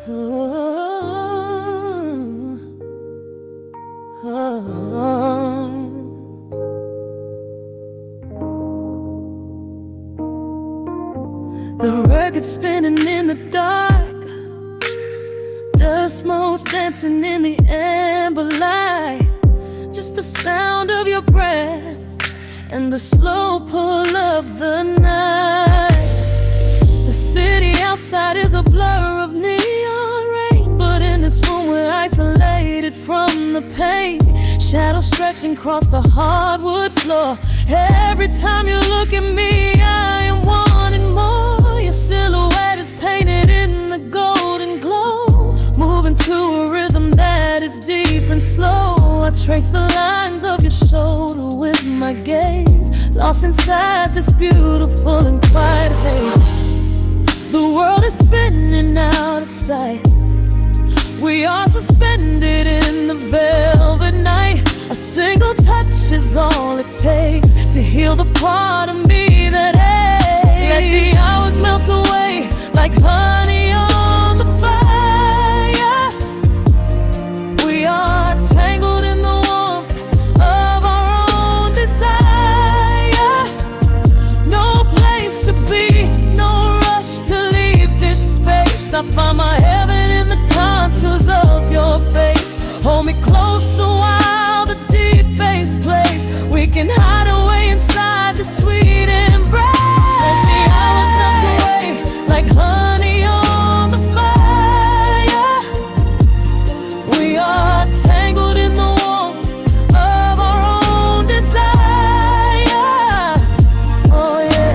The record spinning in the dark, dust motes dancing in the amber light. Just the sound of your breath and the slow pull of the night. The city outside is a blur of neon rain, but in this room we're isolated from the pain. Shadows stretching across the hardwood floor. Every time you look at me, I am wanting more. Your silhouette is painted in the golden glow, moving to a rhythm that is deep and slow. I trace the lines of your shoulder with my gaze, lost inside this beautiful and quiet haze. The world is spinning out of sight. We are suspended in the velvet night. A single touch is all it takes to heal the part of me that aches. Let the hours melt away like honey on the fire. We are tangled in the warmth of our own desire. No place to be, no rush to leave this space. I find my heaven in the contours of your face. Hold me closer while the deep bass plays. We can hide away inside the sweet embrace. Let the hours melt away like honey on the fire. We are tangled in the warmth of our own desire. Oh yeah.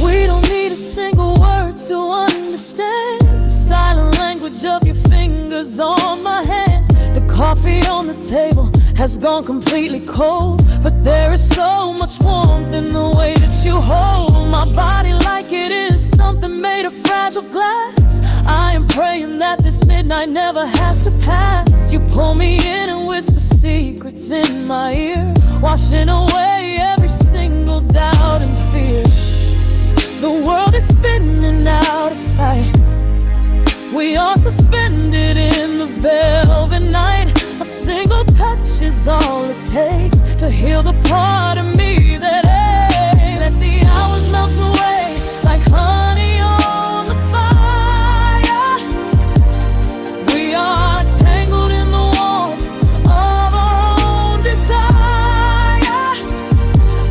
We don't need a single word to understand the silent language of your fingers on my hand. The coffee on the table has gone completely cold, but there is so much warmth in the way that you hold my body like it is something made of fragile glass. I am praying that this midnight never has to pass. You pull me in and whisper secrets in my ear, washing away every single doubt and fear. The world is spinning out of sight. We are suspended in the velvet night. A single touch is all it takes to heal the part of me that aches. Let the hours melt away like honey on the fire. We are tangled in the warmth of our own desire.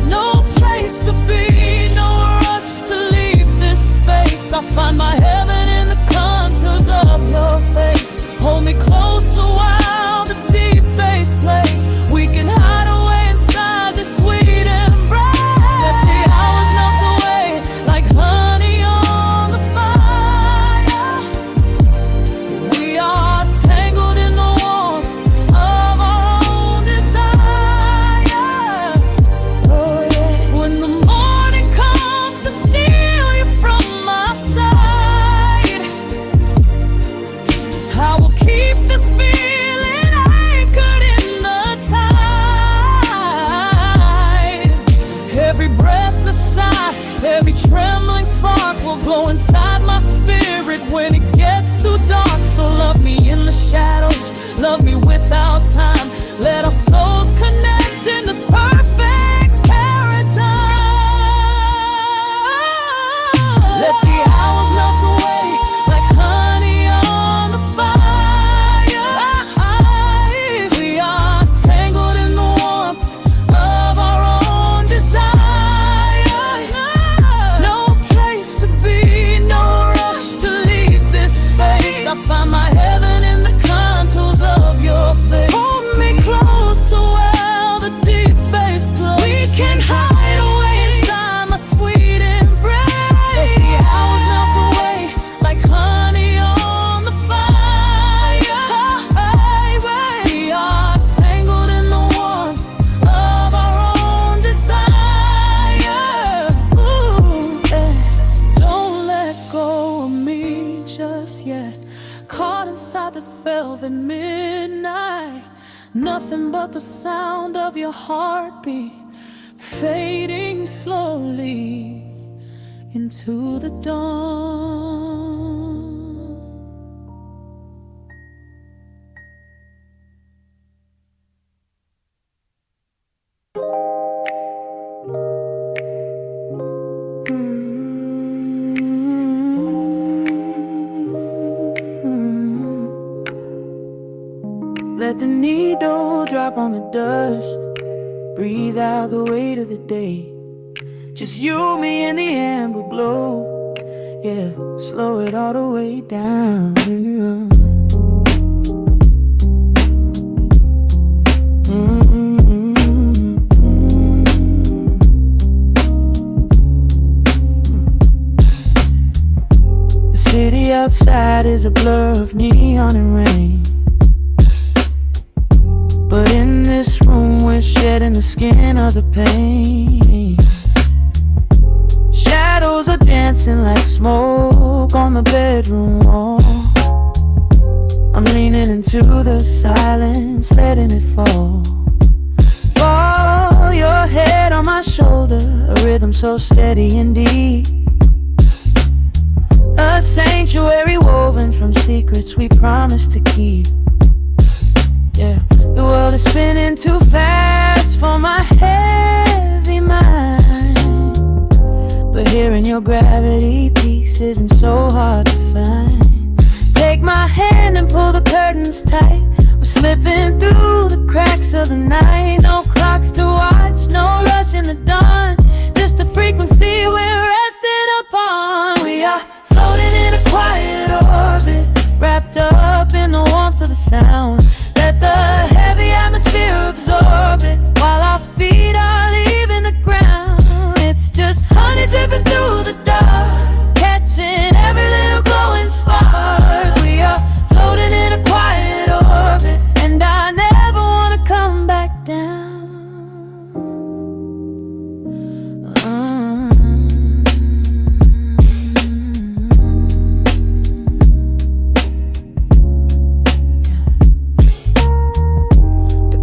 No place to be, no rush to leave this space. I find my heaven in the contours of your face. Hold me closer while the deep bass plays. We can hide away inside this sweet embrace. Let the hours melt away like honey on the fire. We are tangled in the warmth of our own desire. Oh yeah. When the morning comes to steal you from my side, I will keep this feeling anchored in the tide. Every breathless sigh, every trembling spark will glow inside my spirit when it gets too dark. So love me in the shadows, love me without time. Let our souls connect in this perfect paradise. Let the hours melt away like honey on the fire. We are tangled in the warmth of our own desire. No place to be, no rush to leave this space. I find my heaven in the contours of your face. Hold me closer while the deep bass plays. We can hide away inside my sweet embrace. Let the hours melt away like honey on the fire. We are tangled in the warmth of our own desire. Ooh, yeah. Don't let go of me just yet. Caught inside this velvet midnight. Nothing but the sound of your heartbeat fading slowly into the dawn. drop on the dust. Breathe out the weight of the day. Just you, me, and the amber glow. Yeah, slow it all the way down. The city outside is a blur of neon and rain, but in this room we're shedding the skin of the pain. Shadows are dancing like smoke on the bedroom wall. I'm leaning into the silence, letting it fall. Fall your head on my shoulder, a rhythm so steady and deep. A sanctuary woven from secrets we promised to keep. Yeah, the world is spinning too fast for my heavy mind, but hearing your gravity piece isn't so hard to find. Take my hand and pull the curtains tight. We're slipping through the cracks of the night. No clocks to watch, no rush in the dawn. Just a frequency we're resting upon. We are floating in a quiet orbit, wrapped up in the warmth of the sound. Let the heavy atmosphere absorb it, while our feet are leaving the ground. It's just honey dripping through the dark, catching every little glowing spark. We are floating in a quiet orbit, and I never want to come back down.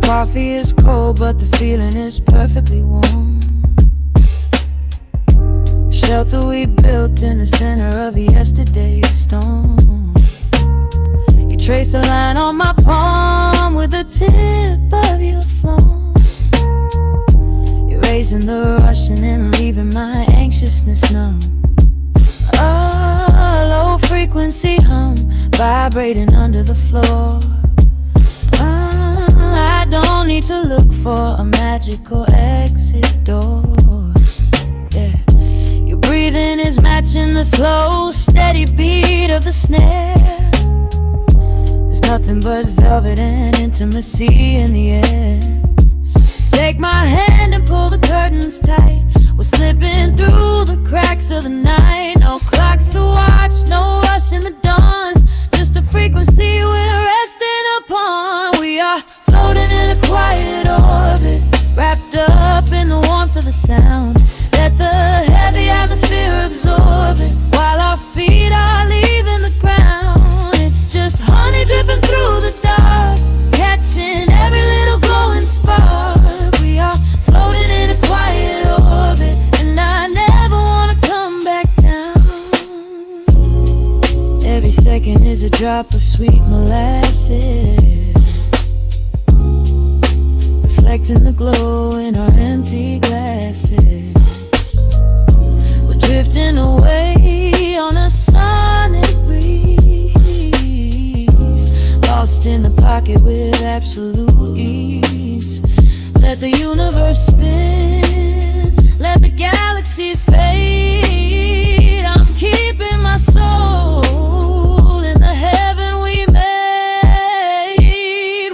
Coffee is cold, but the feeling is perfectly warm. Shelter we built in the center of yesterday's storm. You trace a line on my palm with the tip of your phone, erasing the rushing and leaving my anxiousness numb. A low frequency hum vibrating under the floor. I don't need to look for a magical exit door. Yeah, your breathing is matching the slow, steady beat of the snare. There's nothing but velvet and intimacy in the air. Take my hand and pull the curtains tight. We're slipping through the cracks of the night. No clocks to watch, no rush in the dawn. Just a frequency we're resting upon. We are floating in a quiet orbit, wrapped up in the warmth of the sound. Let the heavy atmosphere absorb it, while our feet are leaving the ground. It's just honey dripping through the dark, catching every little glowing spark. We are floating in a quiet orbit, and I never want to come back down. Every second is a drop of sweet molasses, reflecting the glow in our empty glasses. We're drifting away on a sonic breeze, lost in the pocket with absolute ease. Let the universe spin, let the galaxies fade. I'm keeping my soul in the heaven we made.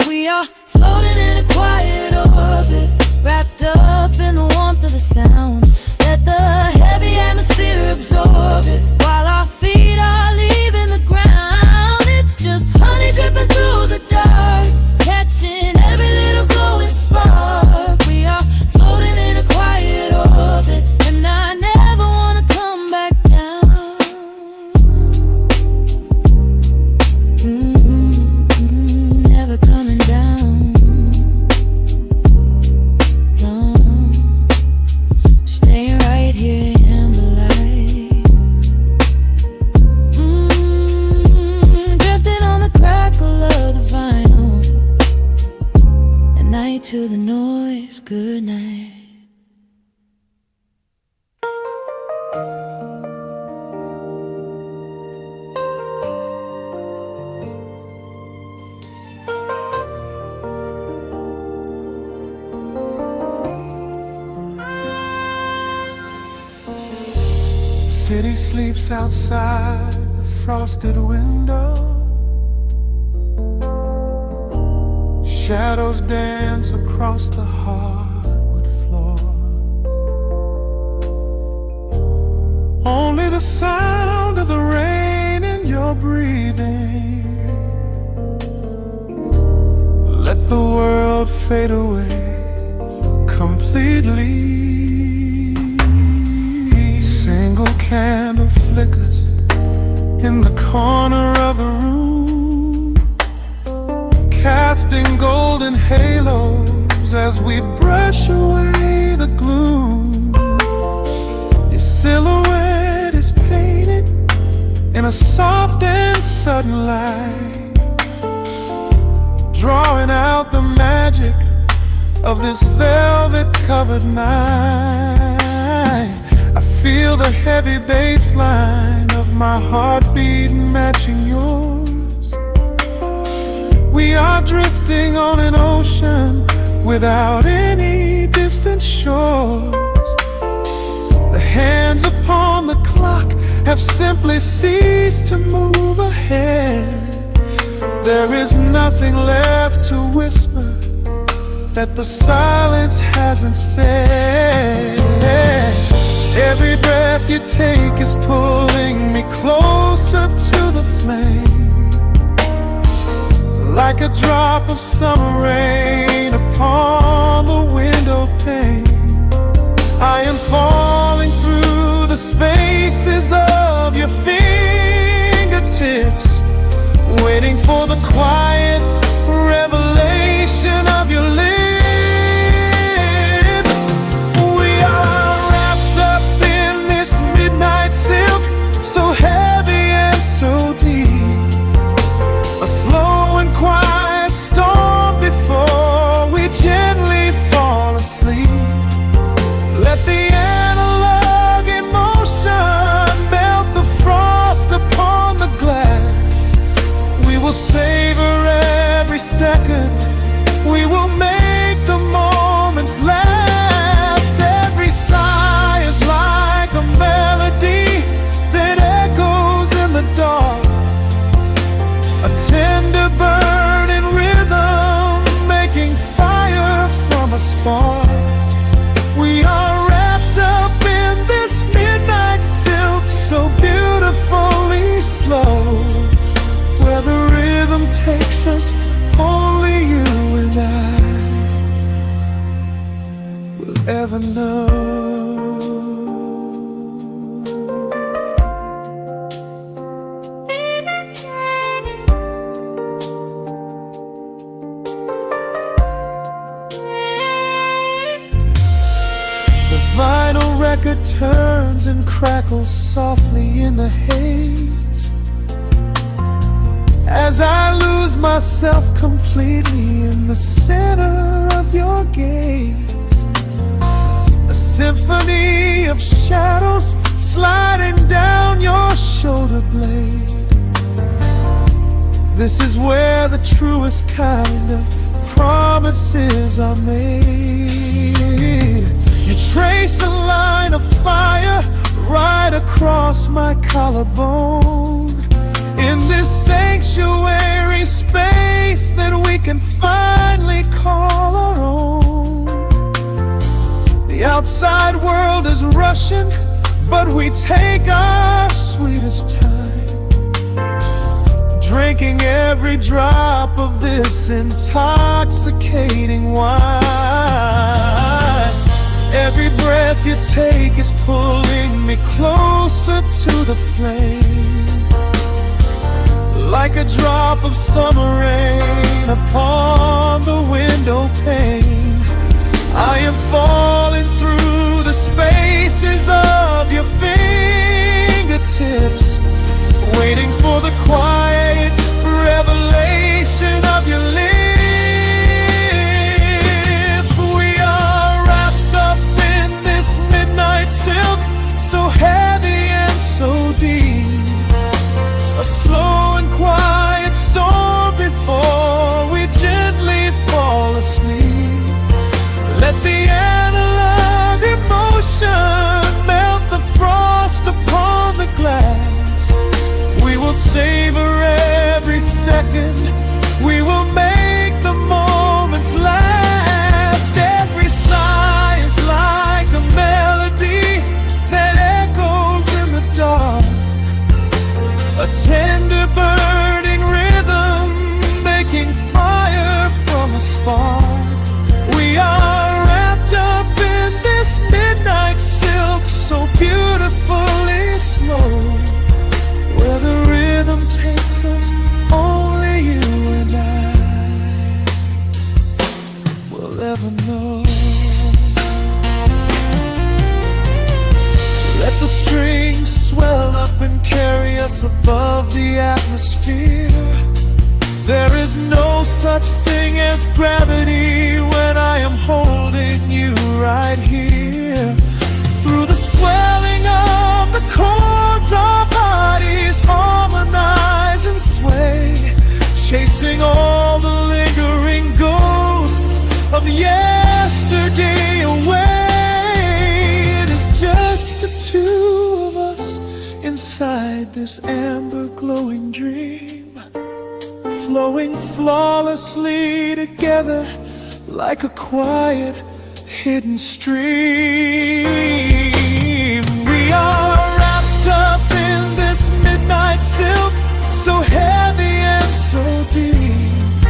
We are floating in a quiet orbit, wrapped up in the warmth of the sound. Let the heavy atmosphere absorb it, Baby sleeps outside the frosted window. Shadows dance across the hardwood floor. Only the sound of the rain in your breathing. Let the world fade away completely. Single candle flickers in the corner of the room, casting golden halos as we brush away the gloom. Your silhouette is painted in a soft and sudden light, drawing out the magic of this velvet-covered night. I feel the heavy bass line of my heartbeat matching yours. We are drifting on an ocean without any distant shores. The hands upon the clock have simply ceased to move ahead. There is nothing left to whisper that the silence hasn't said. Every breath you take is pulling me closer to the flame, like a drop of summer rain upon the window pane. I am falling through the spaces of your fingertips, waiting for the quiet revelation of your lips. We are wrapped up in this midnight silk, so heavy and so deep. A slow and quiet storm before we gently fall asleep. Let the analog emotion melt the frost upon the glass. We will savor every second, we will make the moments last. Every sigh is like a melody that echoes in the dark, a tender burning rhythm making fire from a spark. We are wrapped up in this midnight silk, so beautifully slow, where the rhythm takes us, only you and I will ever know. The vinyl record turns and crackles softly in the haze as I lose myself completely in the center of your gaze. A symphony of shadows sliding down your shoulder blade. This is where the truest kind of promises are made. You trace a line of fire right across my collarbone, in this sanctuary space that we can finally call our own. The outside world is rushing, but we take our sweetest time, drinking every drop of this intoxicating wine. Every breath you take is pulling me closer to the flame, like a drop of summer rain upon the window pane. I am falling through the spaces of your fingertips, waiting for the quiet revelation of your lips. We are wrapped up in this midnight silk, so heavy and so deep. A slow and quiet storm before we gently fall asleep. Let the analog emotion melt the frost upon the the atmosphere. There is no such thing as gravity when I am holding you right here. Through the swelling of the chords, our bodies harmonize and sway, chasing all the lingering ghosts of yesterday away. It is just the two of us inside this amber glowing dream, flowing flawlessly together like a quiet hidden stream. We are wrapped up in this midnight silk, so heavy and so deep,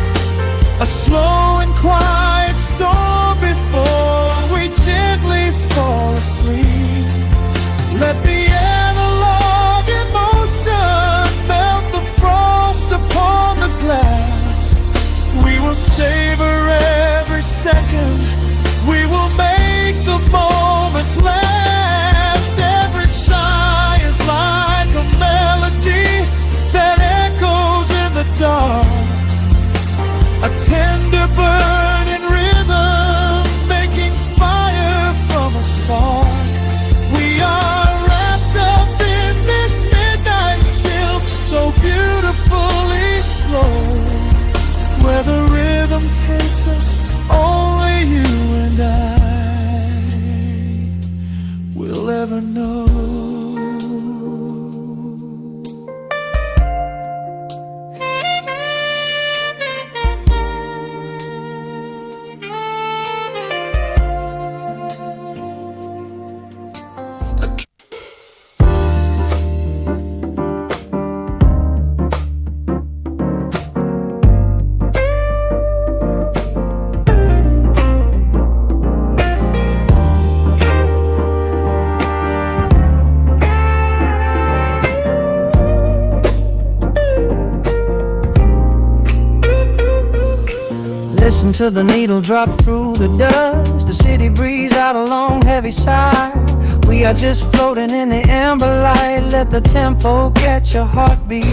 a slow and quiet storm before we gently fall asleep. Let the analog emotion melt the frost upon the glass. We will savor every second, we will make the moments last. Every sigh is like a melody that echoes in the dark, a tender burning rhythm making fire from a spark. We are wrapped up in this midnight silk, so beautifully slow. Where the rhythm takes us, only you and I will ever know. Listen to the needle drop through the dust, the city breeze out a long heavy sigh. We are just floating in the amber light, let the tempo catch your heartbeat.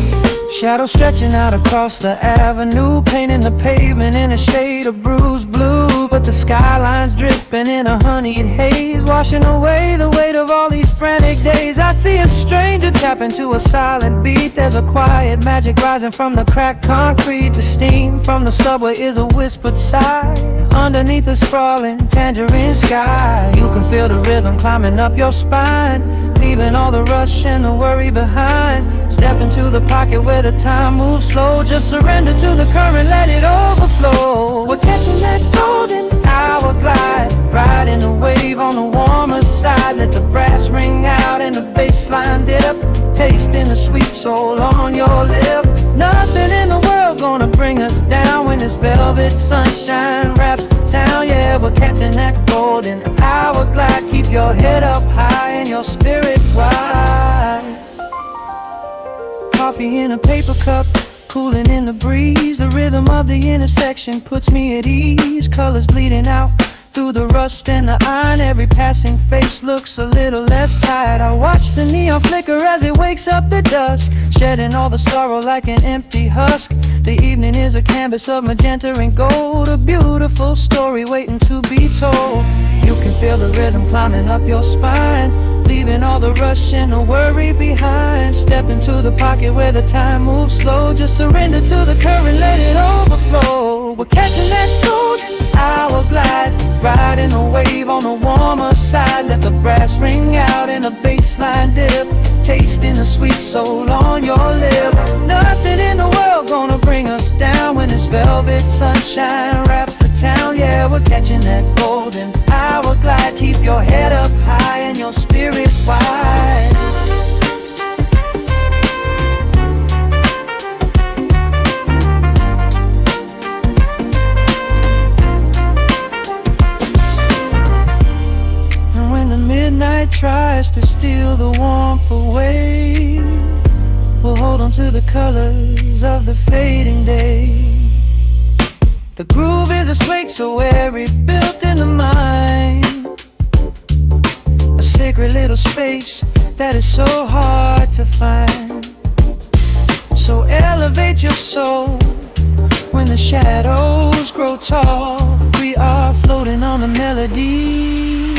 Shadows stretching out across the avenue, painting the pavement in a shade of bruised blue. But the skyline's dripping in a honeyed haze, washing away the weight of all these frantic days. I see a stranger tap into a silent beat. There's a quiet magic rising from the cracked concrete. The steam from the subway is a whispered sigh underneath the sprawling tangerine sky. You can feel the rhythm climbing up your spine, leaving all the rush and the worry behind. Step into the pocket where the time moves slow. Just surrender to the current, let it overflow. We're catching that golden hour glide, riding the wave on the warmer side. Let the brass ring out and the bass line dip, tasting the sweet soul on your lip. Nothing in the world gonna bring us down when this velvet sunshine wraps the town. Yeah, we're catching that golden hour glide. Keep your head up high and your spirit wide. Coffee in a paper cup, cooling in the breeze. The rhythm of the intersection puts me at ease. Colors bleeding out through the rust and the iron. Every passing face looks a little less tired. I watch the neon flicker as it wakes up the dusk, shedding all the sorrow like an empty husk. The evening is a canvas of magenta and gold, a beautiful story waiting to be told. You can feel the rhythm climbing up your spine, leaving all the rush and the worry behind. Step into the pocket where the time moves slow. Just surrender to the current, let it overflow. We're catching that golden hour glide, riding a wave on the warmer side. Let the brass ring out and the bass line dip, tasting the sweet soul on your lip. Nothing in the world gonna bring us down when this velvet sunshine wraps the town. Yeah, we're catching that golden hour glide. Keep your head up high and your spirit wide. And when the midnight tries to steal the warmth away, we'll hold on to the colors of the fading day. The groove is a swing so airy, built in the mind, a sacred little space that is so hard to find. protect your soul. When the shadows grow tall, we are floating on a melody.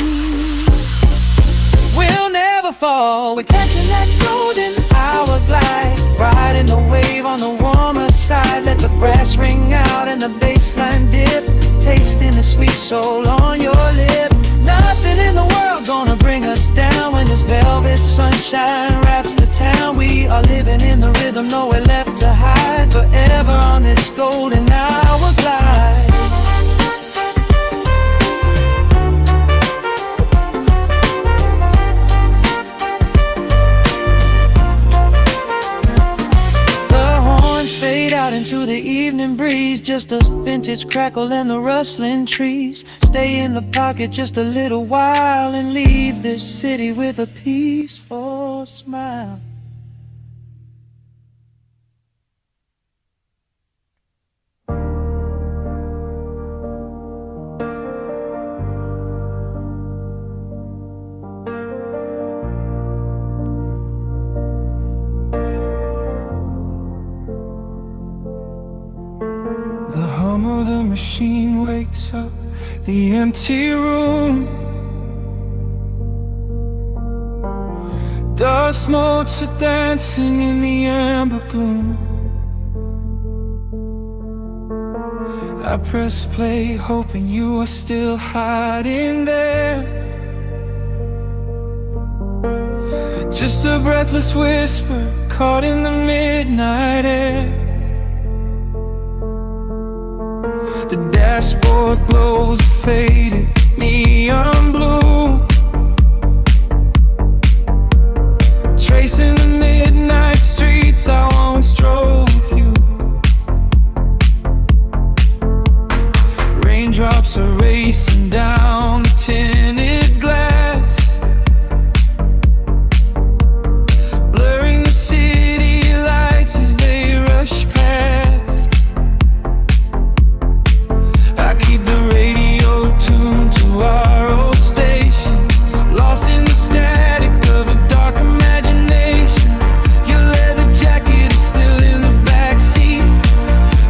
We'll never fall, we're catching that golden hour glide, riding the wave on the warmer side. Let the brass ring out and the bass line dip, tasting the sweet soul on your lip. Nothing in the world gonna bring us down when this velvet sunshine wraps the town. We are living in the rhythm, nowhere left to hide, forever on this golden hour glide. Fade out into the evening breeze, just a vintage crackle and the rustling trees. Stay in the pocket just a little while and leave this city with a peaceful smile. The hum of the machine wakes up the empty room. Dust motes are dancing in the amber gloom. I press play hoping you are still hiding there. Just a breathless whisper caught in the midnight air. The dashboard glows a faded neon blue, tracing the midnight streets I once drove with you. Raindrops are racing down the tinted glass, blurring the city lights as they rush past. Keep the radio tuned to our old station, lost in the static of a dark imagination. Your leather jacket is still in the backseat,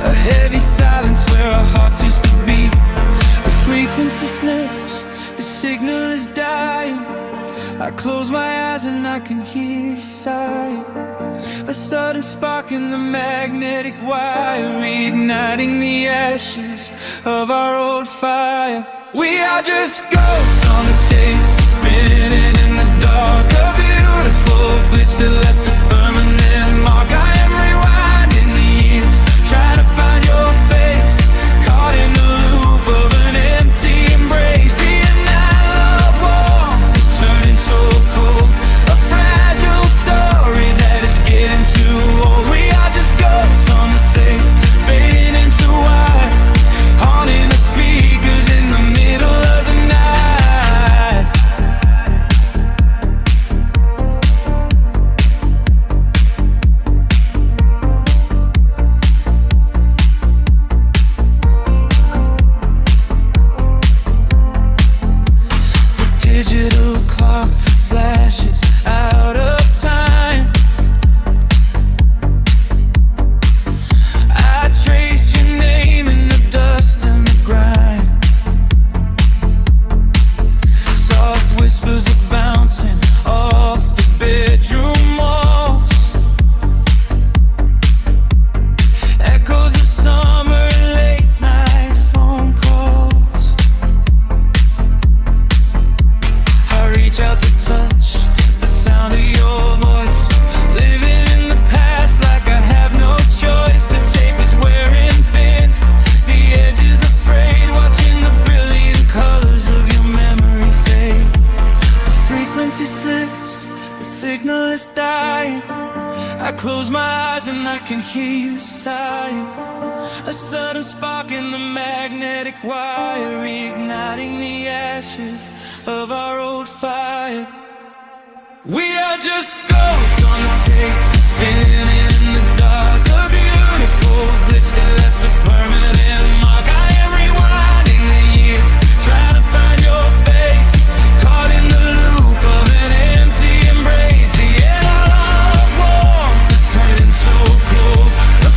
a heavy silence where our hearts used to beat. The frequency slips, the signal is dying. I close my eyes and I can hear you sighing. A sudden spark in the magnetic wire, reigniting the ashes of our old fire. We are just ghosts on the tape, spinning in the dark. A beautiful glitch that left a permanent mark. I am rewinding the years, trying to find your face, caught in the loop of an empty embrace. The analog warmth is turning so cold, a fragile story that is getting too old. We are just ghosts on the tape, fading into white, haunting the speakers in the middle of the night. The digital clock flashes out of time. I trace your name in the dust and the grime. Soft whispers are bouncing off the bedroom walls, echoes of summer late night phone calls. I reach out to touch the sound of your voice, living in the past like I have no choice. The tape is wearing thin, the edge is afraid, watching the brilliant colors of your memory fade. The frequency slips, the signal is dying. I close my eyes and I can hear you sighing. A sudden spark in the magnetic wire, reigniting the ashes of our old fire. We are just ghosts on the tape, spinning in the dark. A beautiful glitch that left a permanent mark. I am rewinding the years, trying to find your face, caught in the loop of an empty embrace. The analog warmth is turning so cold, a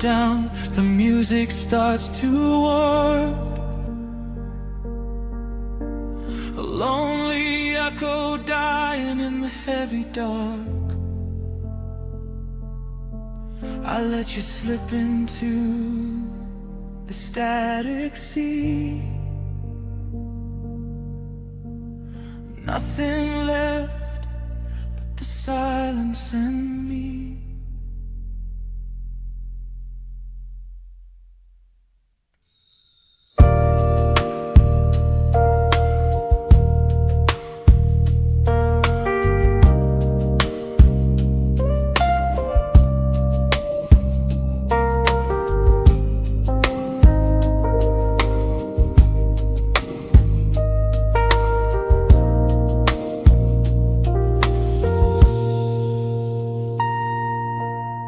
down, the music starts to warp. A lonely echo dying in the heavy dark. I let you slip into the static sea. Nothing left but the silence and me.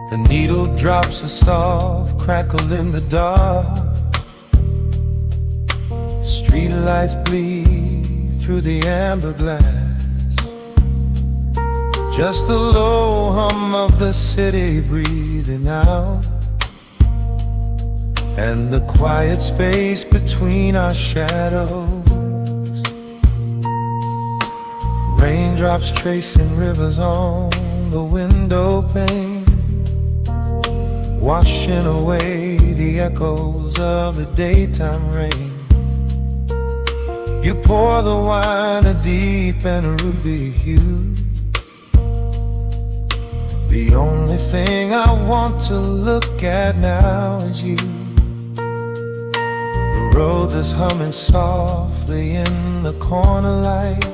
The needle drops a soft crackle in the dark. Street lights bleed through the amber glass. Just the low hum of the city breathing out, and the quiet space between our shadows. Raindrops tracing rivers on the window pane, washing away the echoes of the daytime rain. You pour the wine a deep and a ruby hue. The only thing I want to look at now is you. The road is humming softly in the corner light.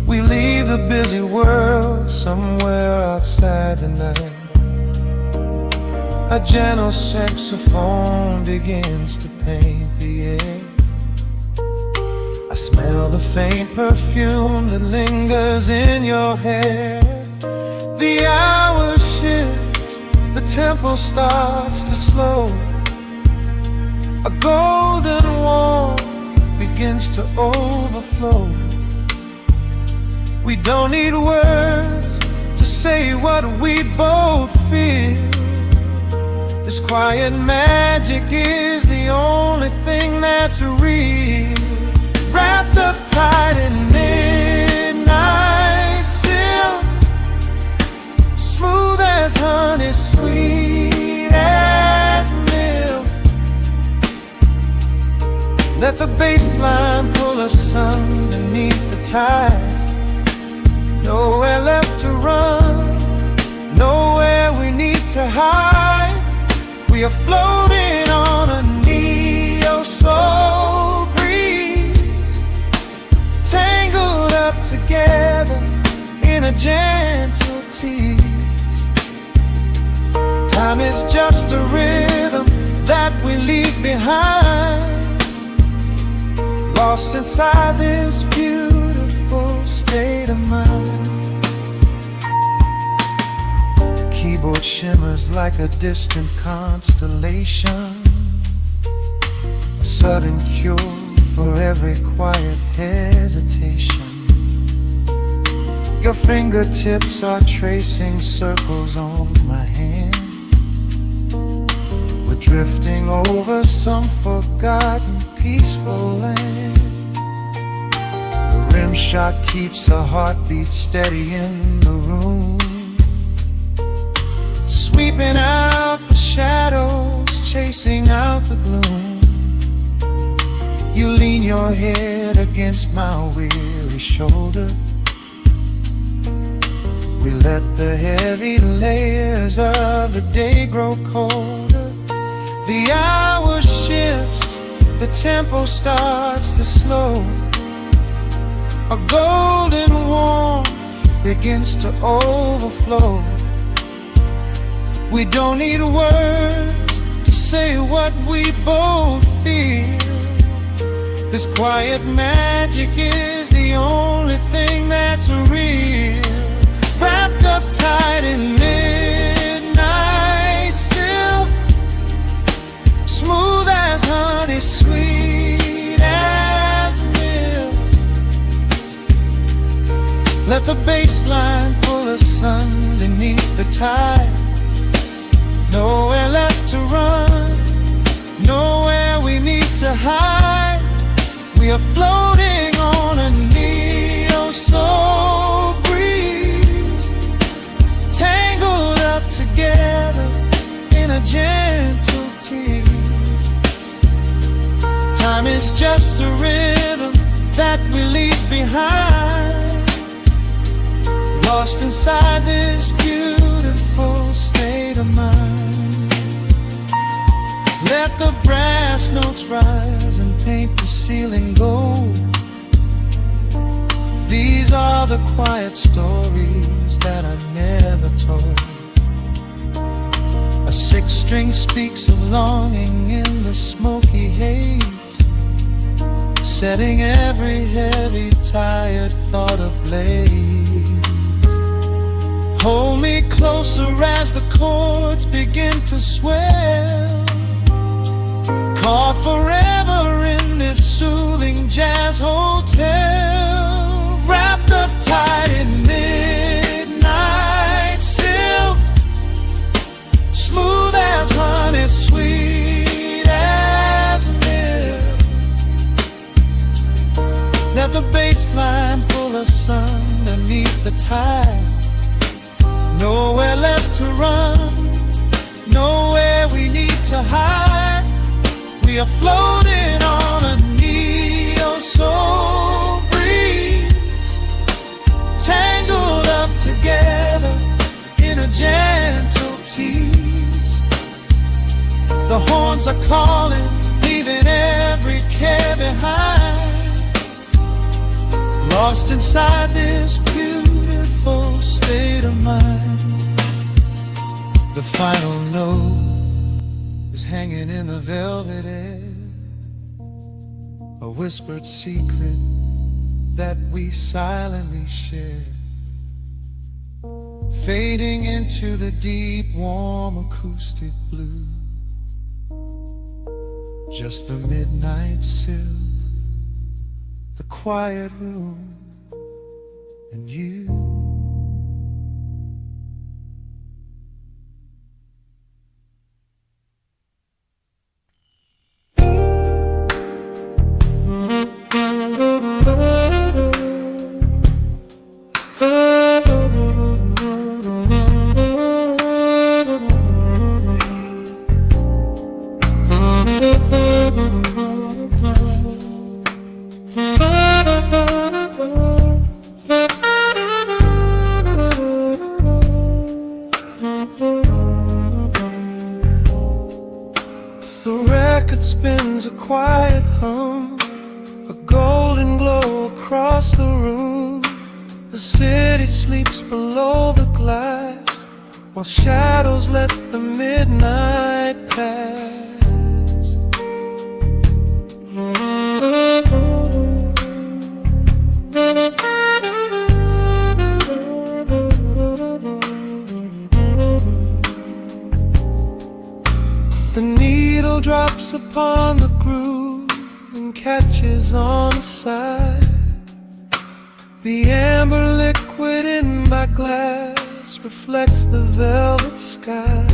We leave the busy world somewhere outside the night. A gentle saxophone begins to paint the air. I smell the faint perfume that lingers in your hair. The hour shifts, the tempo starts to slow. A golden warmth begins to overflow. We don't need words to say what we both feel. This quiet magic is the only thing that's real. Wrapped up tight in midnight silk, smooth as honey, sweet as milk. Let the bass line pull us underneath the tide. Nowhere left to run, nowhere we need to hide. We are floating on a neo-soul breeze, tangled up together in a gentle tease. Time is just a rhythm that we leave behind, lost inside this beautiful state of mind. Keyboard shimmers like a distant constellation, a sudden cure for every quiet hesitation. Your fingertips are tracing circles on my hand. We're drifting over some forgotten peaceful land. The rim shot keeps a heartbeat steady in the room, sweeping out the shadows, chasing out the gloom. You lean your head against my weary shoulder. We let the heavy layers of the day grow colder. The hour shifts, the tempo starts to slow. A golden warmth begins to overflow. We don't need words to say what we both feel. This quiet magic is the only thing that's real. Wrapped up tight in midnight silk, smooth as honey, sweet as milk. the bass line pull us underneath the tide. nowhere left to run, nowhere we need to hide. We are floating on a neo-soul breeze, tangled up together in a gentle tease. Time is just a rhythm that we leave behind, lost inside this beautiful state of mind. Let the brass notes rise and paint the ceiling gold. These are the quiet stories that I never told. A six-string speaks of longing in the smoky haze, setting every heavy, tired thought ablaze. Hold me closer as the chords begin to swell, caught forever in this soothing jazz hotel, wrapped up tight in midnight silk, smooth as honey, sweet as milk. Let the bass line pull us underneath the tide, nowhere left to run, nowhere we need to hide. We are floating on a neo-soul breeze, tangled up together in a gentle tease. The horns are calling, leaving every care behind, lost inside this beautiful state of mind. The final note is hanging in the velvet air, a whispered secret that we silently share, fading into the deep, warm acoustic blue. Just the midnight silk, the quiet room, and you. Spins a quiet hum, a golden glow across the room. The city sleeps below the glass, while shadows let the midnight pass. The needle drops upon the groove and catches on the side. The amber liquid in my glass reflects the velvet sky.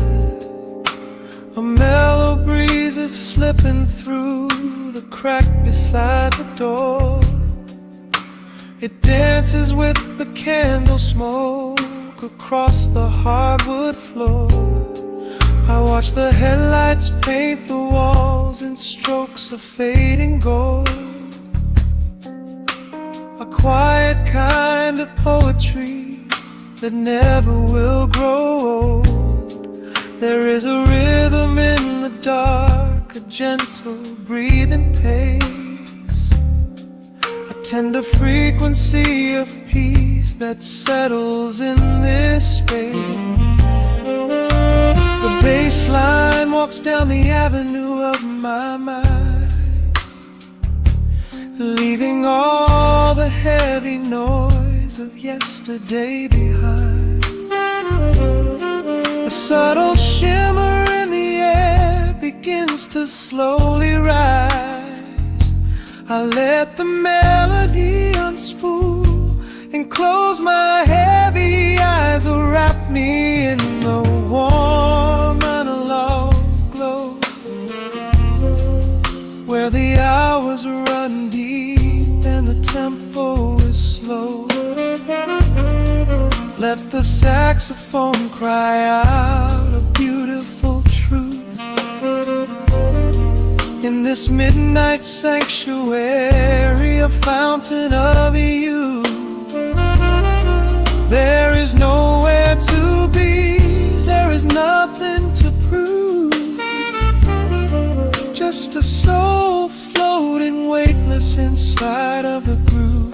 A mellow breeze is slipping through the crack beside the door. It dances with the candle smoke across the hardwood floor. I watch the headlights paint the walls in strokes of fading gold. A quiet kind of poetry that never will grow old. There is a rhythm in the dark, a gentle breathing pace, a tender frequency of peace that settles in this space. The bass line walks down the avenue of my mind, leaving all the heavy noise of yesterday behind. A subtle shimmer in the air begins to slowly rise. I let the melody unspool and close my heavy eyes, wrap me in the warm and Let the saxophone cry out a beautiful truth. In this midnight sanctuary, a fountain of youth. There is nowhere to be, there is nothing to prove. Just a soul floating weightless inside of the groove.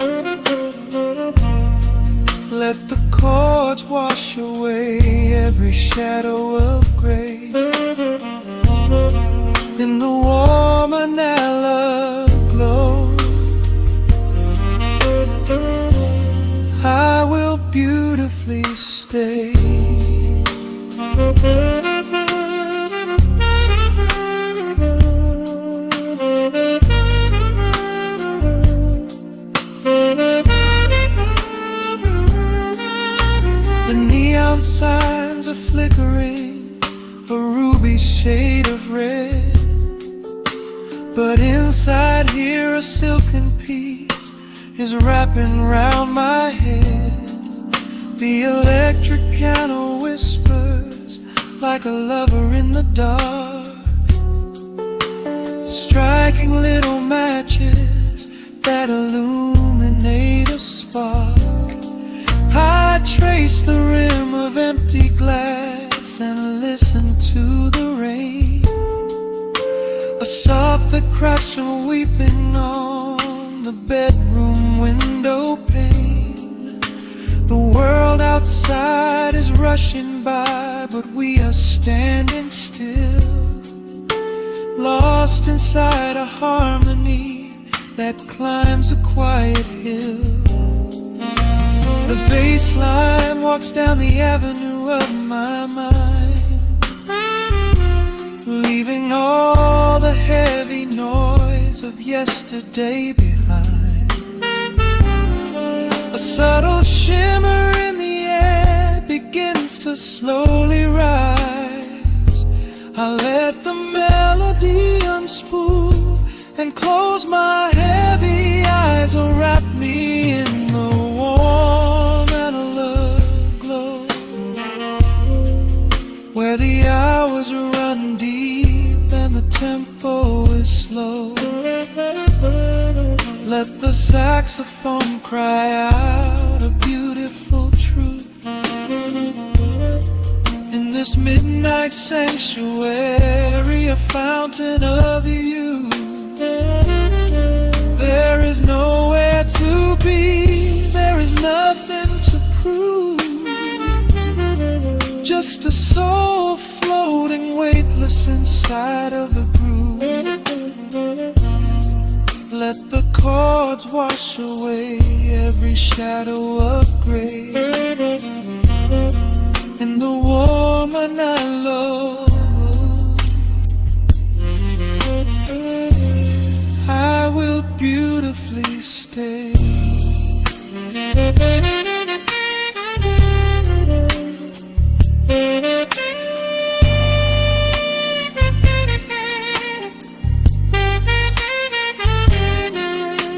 Let the chords wash away every shadow of gray. In the warm vanilla glow, I will beautifully stay. The neon signs are flickering, a ruby shade of red. But inside here a silken peace is wrapping round my head. The electric piano whispers like a lover in the dark, striking little matches that illuminate a spark. I trace the rim of empty glass and listen to the rain, a sob that cracks from weeping on the bedroom window pane. The world outside is rushing by, but we are standing still, lost inside a harmony that climbs a quiet hill. The bass line walks down the avenue of my mind, leaving all the heavy noise of yesterday behind. A subtle shimmer in the air begins to slowly rise. I let the melody unspool and close my heavy eyes, will wrap me in the warm analog glow, where the hours run deep and the tempo is slow. Let the saxophone cry out a beautiful truth. In this midnight sanctuary, a fountain of youth. There is nowhere to be, there is nothing to prove. Just a soul floating weightless inside of the groove. Let the chords wash away every shadow of gray. In the warm vanilla, I will beautifully stay.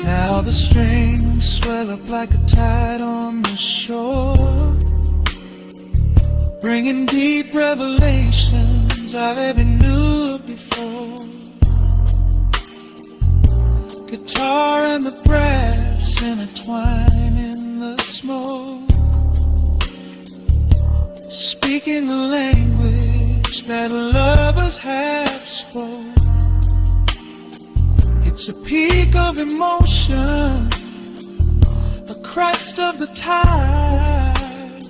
Now the strings swell up like a tide on the shore, bringing deep revelations I've ever knew before. Guitar and the brass intertwine in the smoke, speaking a language that lovers have spoke. It's a peak of emotion, a crest of the tide,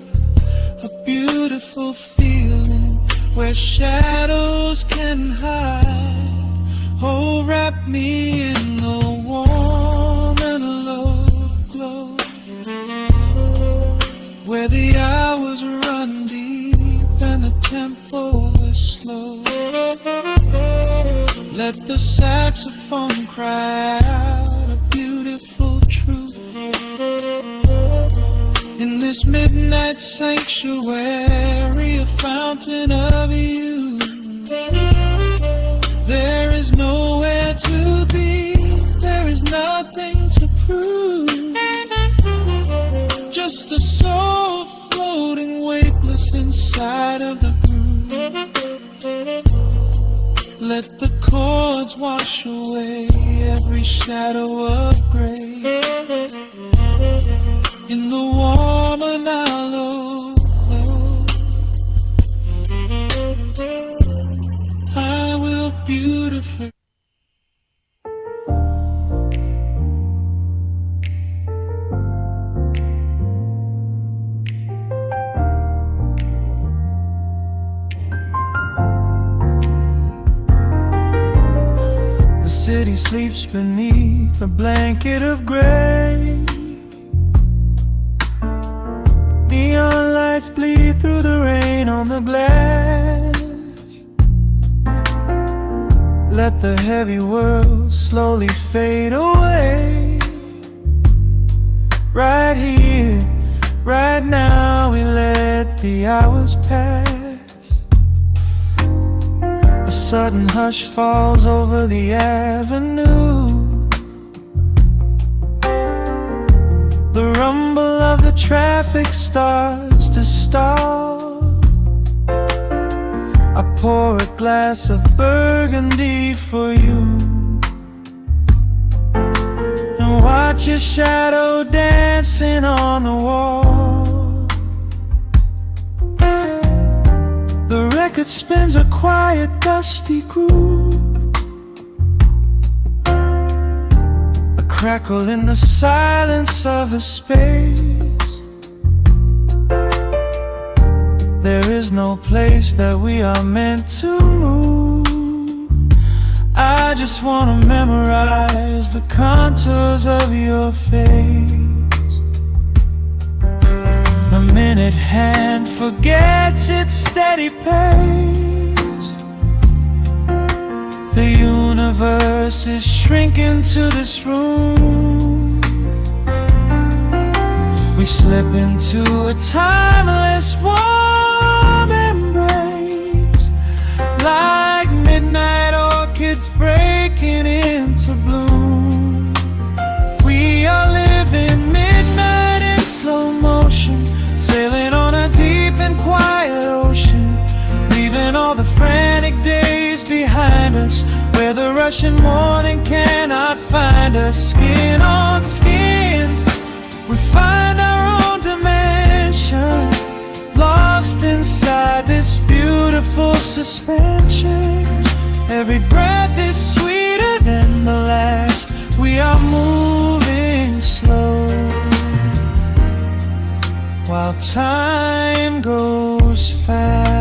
a beautiful feeling where shadows can hide. Oh, wrap me in the warm analog glow, where the hours run deep and the tempo is slow. Let the saxophone cry out a beautiful truth. In this midnight sanctuary, a fountain of youth. There is nowhere to be, there is nothing to prove. Just a soul flow inside of the groove. Let the chords wash away every shadow of gray. In the warm and hollow glow, I will beautify. The city sleeps beneath a blanket of gray. Neon lights bleed through the rain on the glass. Let the heavy world slowly fade away. Right here, right now, we let the hours pass. A sudden hush falls over the avenue. The rumble of the traffic starts to stall. I pour a glass of burgundy for you and watch your shadow dancing on the wall. The record spins a quiet, dusty groove. Crackle in the silence of the space. There is no place that we are meant to move. I just wanna memorize the contours of your face. The minute hand forgets its steady pace. The universe is shrinking to this room. We slip into a timeless warm embrace, like midnight orchids breaking into bloom. We are living midnight in slow motion, sailing on a deep and quiet ocean, leaving all the frantic days behind us, where the rushing morning cannot find us. Skin on skin, we find our own dimension, lost inside this beautiful suspension. Every breath is sweeter than the last. We are moving slow, while time goes fast.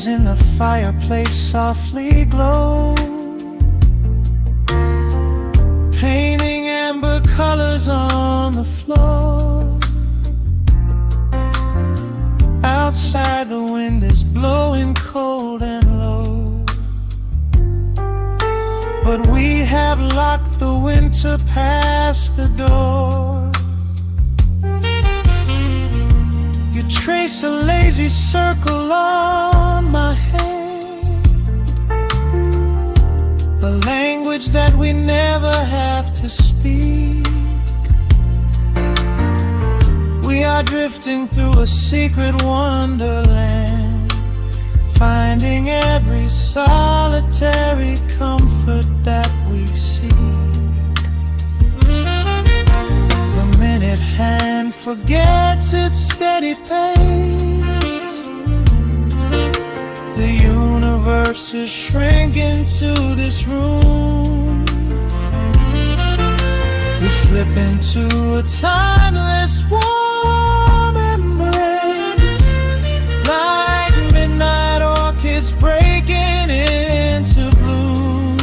In the fireplace softly glow, painting amber colors on the floor. Outside the wind is blowing cold and low, but we have locked the winter past the door. You trace a lazy circle on my hand, the language that we never have to speak. We are drifting through a secret wonderland, finding every solitary comfort that we seek. The minute hand forgets its steady pace. The universe is shrinking to this room. We slip into a timeless warm embrace, like midnight orchids breaking into bloom.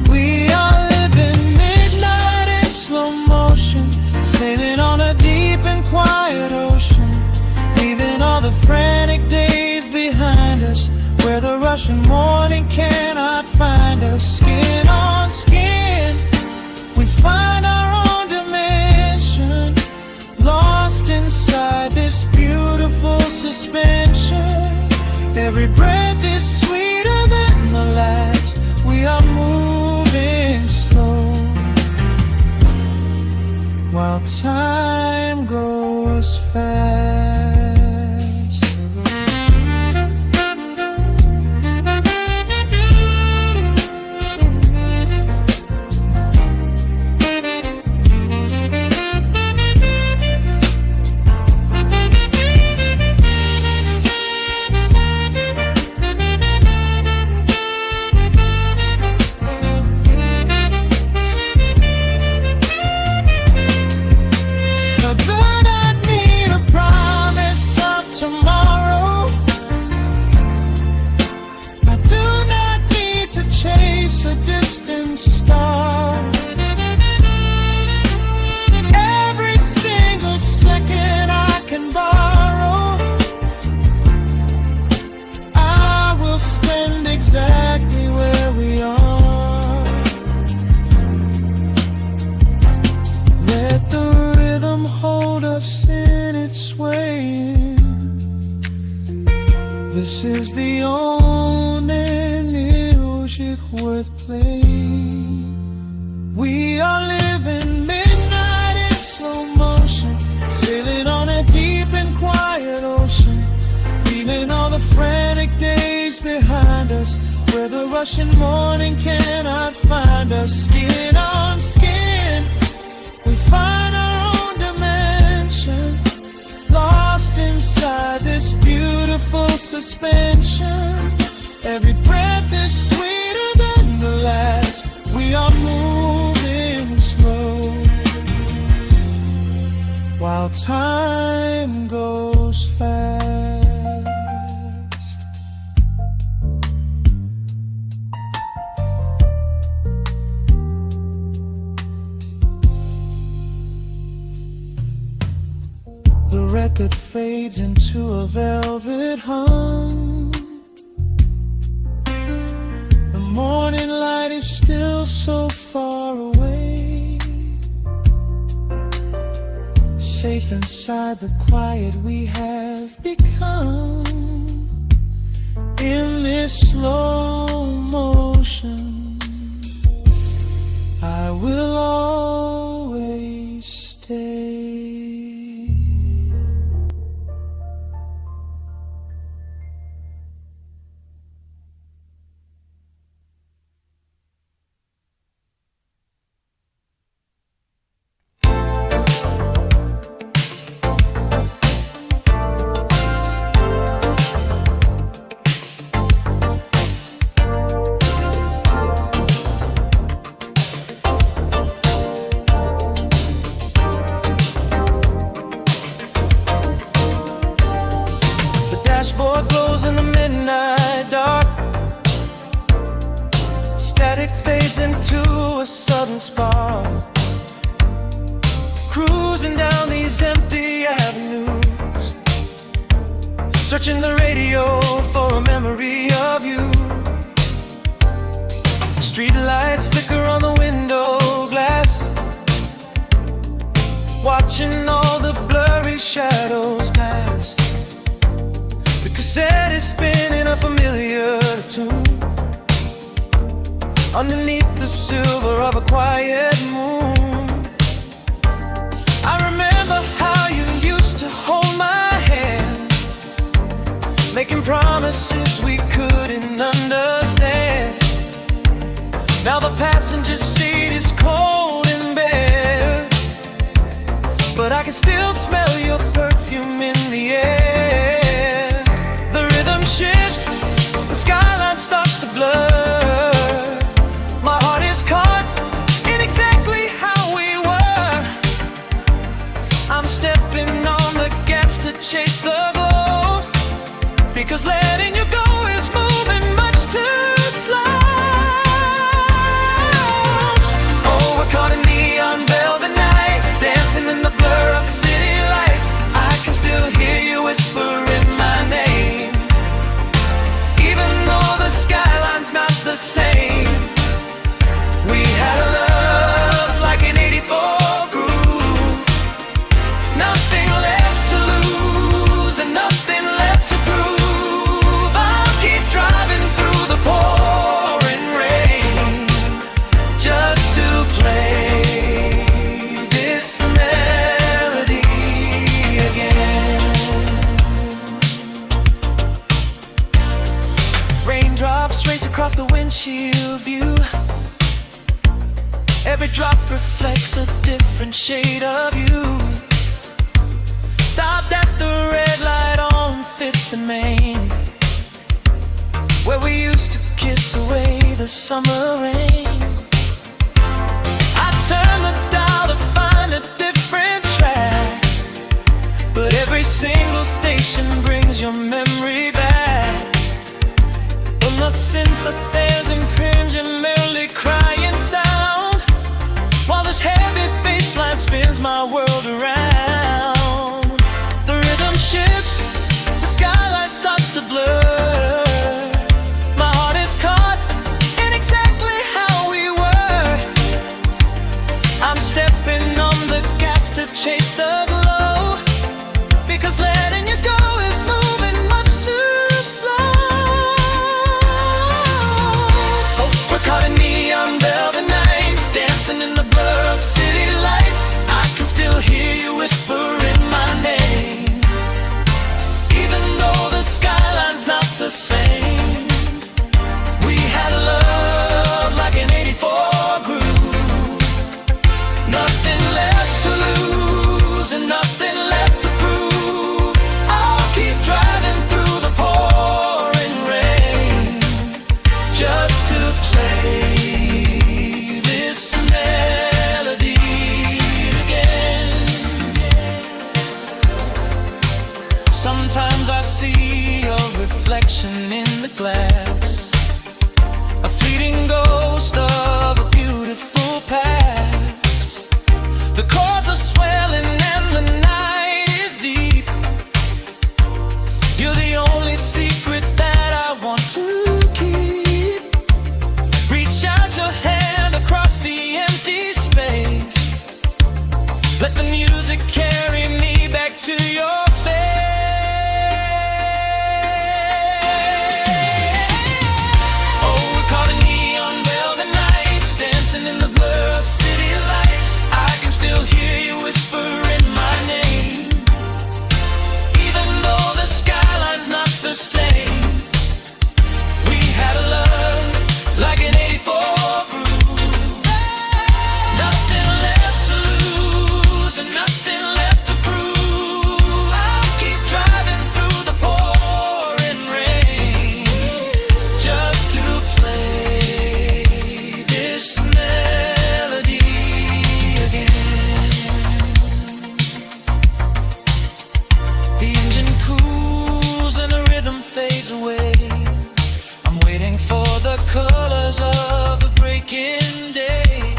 We are living midnight in slow motion, sailing on a deep and quiet ocean, leaving all the frantic days behind us, where the rushing morning cannot find us. Skin on skin, we find our own dimension, lost inside this beautiful suspension. Every breath while time goes fast. This is the only music worth playing. We are living midnight in slow motion, sailing on a deep and quiet ocean, leaving all the frantic days behind us, where the rushing morning cannot find us. Skin on skin, we find our own dimension, lost inside this beautiful suspension. Every breath is sweeter than the last. We are moving slow, while time goes fast. The record fades into a velvet hum. The morning light is still so far away. Safe inside the quiet we have become. In this slow motion, I will always stay. Dashboard glows in the midnight dark. Static fades into a sudden spark. Cruising down these empty avenues, searching the radio for a memory of you. Street lights flicker on the window glass, watching all the blurry shadows pass. The cassette is spinning a familiar tune underneath the silver of a quiet moon. I remember how you used to hold my hand, making promises we couldn't understand. Now the passenger seat is cold and bare, but I can still smell your perfume in the air. The rhythm shifts, the skyline starts to blur. My heart is caught in exactly how we were. I'm stepping on the gas to chase the glow, because letting you go is moving much too slow. Oh, we're caught in neon velvet nights, dancing in the blur of city lights. I can still hear you whispering my name, even though the skyline's not the same. We had a love like an 84 groove, nothing left to lose and nothing left to prove. across the windshield view. Every drop reflects a different shade of you. Stopped at the red light on 5th and Main, where we used to kiss away the summer rain. I turned the dial to find a different track, but every single station brings your memory back. From the synthesizers impinging melody crying sound, while this heavy bass line spins my world around. The rhythm shifts, the skyline starts to blur. My heart is caught in exactly how we were. I'm stepping on the gas to chase the glow, because letting you go is moving much too slow. Oh, we're caught in neon velvet nights, dancing in the blur of city lights. I can still hear you whispering my name, even though the skyline's not the same. We had love like an 84 groove, nothing left to lose and nothing left to prove. I'll keep driving through the pouring rain just to play this melody again. Sometimes I see your reflection in the glass, a fleeting ghost of a beautiful past. The chords are swelling and the night is deep. You're the only secret that I want to keep. Reach out your hand across the empty space. Let the music carry me back to your face. Oh, we're caught in neon velvet nights, dancing in the blur of city lights. I can still hear you whispering my name, even though the skyline's not the same. We had a love like an 84 groove, nothing left to lose and nothing left to prove. I'll keep driving through the pouring rain just to play this melody again. The engine cools and the rhythm fades away. I'm waiting for the colors of the breaking day,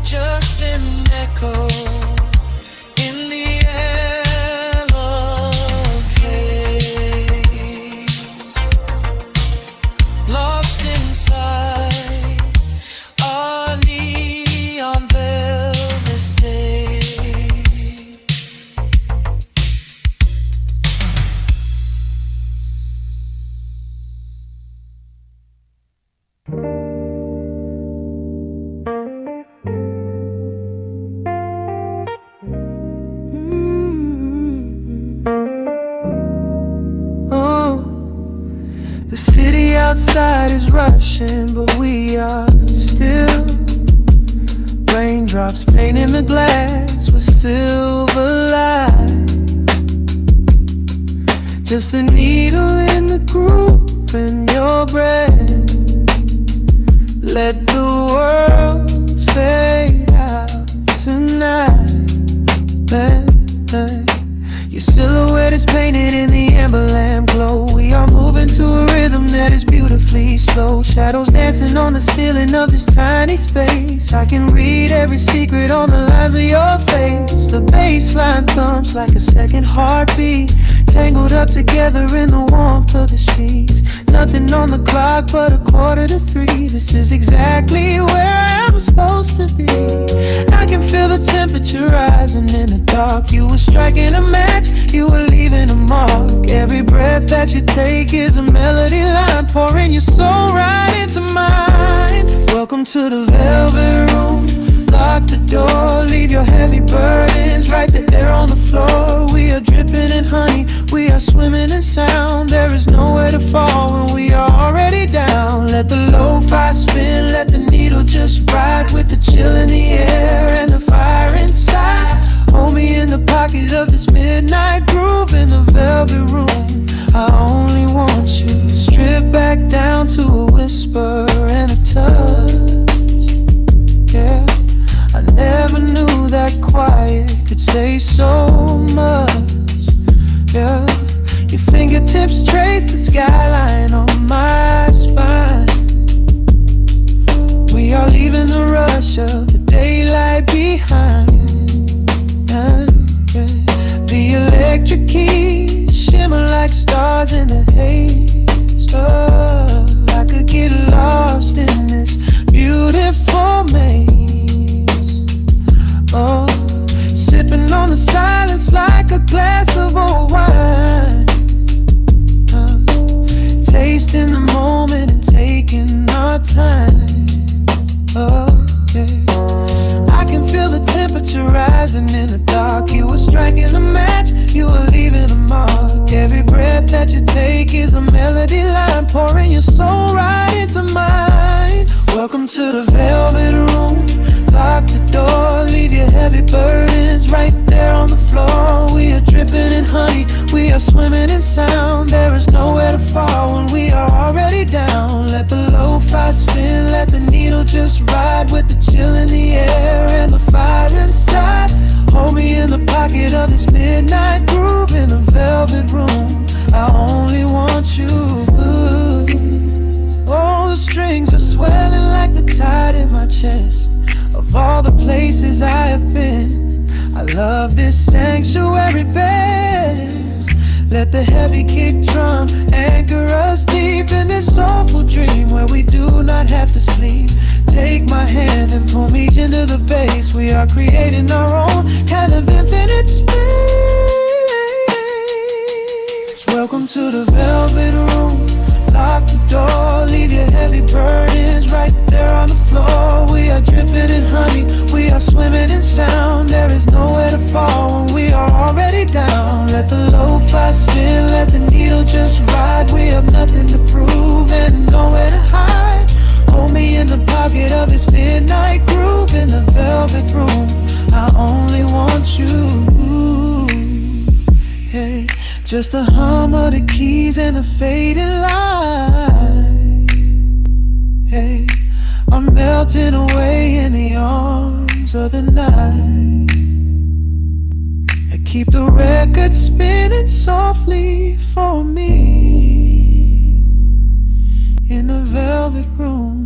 just an echo in the analog haze, lost inside our neon velvet day. Oh, the city outside is rushing, but we are still. Raindrops painting the glass with silver light. Just a needle in the groove in your breath. Let the world fade out tonight, man. Your silhouette is painted in the amber lamp glow. We are moving to a rhythm that is beautifully slow. Shadows dancing on the ceiling of this tiny space. I can read every secret on the lines of your face. The bass line thumps like a second heartbeat, tangled up together in the warmth of the sheets. Nothing on the clock but 2:45. This is exactly where I'm supposed to be. I can feel the temperature rising in the dark. You were striking a match, you were leaving a mark. Every breath that you take is a melody line, pouring your soul right into mine. Welcome to the velvet room. Lock the door, leave your heavy burdens right there on the floor. We are dripping in honey, we are swimming in sound. There is nowhere to fall when we are already down. lo-fi spin, let the needle just ride with the chill in the air and the fire inside. Hold me in the pocket of this midnight groove in the velvet room. I only want you. Strip back down to a whisper and a touch. Yeah, I never knew that quiet could say so much. Yeah, your fingertips trace the skyline on my spine. We are leaving the rush of the daylight behind. The electric keys shimmer like stars in the haze. Oh, I could get lost in this beautiful maze. Oh, sipping on the silence like a glass of old wine. Tasting the moment and taking our time. Oh, yeah. I can feel the temperature rising in the dark. You were striking a match, you were leaving a mark. Every breath that you take is a melody line, pouring your soul right into mine. Welcome to the velvet room. Lock the door, leave your heavy burdens right there on the floor. We are dripping in honey, we are swimming in sound. There is nowhere to fall when we are already down. Let the lo-fi spin, let the needle just ride with the chill in the air and the fire inside. Hold me in the pocket of this midnight groove in a velvet room. I only want you. Oh, the strings are swelling like the tide in my chest. Of all the places I have been, I love this sanctuary best. Let the heavy kick drum anchor us deep in this soulful dream where we do not have to sleep. Take my hand and pull me into the bass. We are creating our own kind of infinite space. Welcome to the velvet room. Lock the door, leave your heavy burdens right there on the floor. We are dripping in honey, we are swimming in sound. There is nowhere to fall when we are already down. Let the lo-fi spin, let the needle just ride. We have nothing to prove and nowhere to hide. Hold me in the pocket of this midnight groove in the velvet room. I only want you. Hey, just the hum of the keys and the fading light. Hey, I'm melting away in the arms of the night. I keep the record spinning softly for me in the velvet room.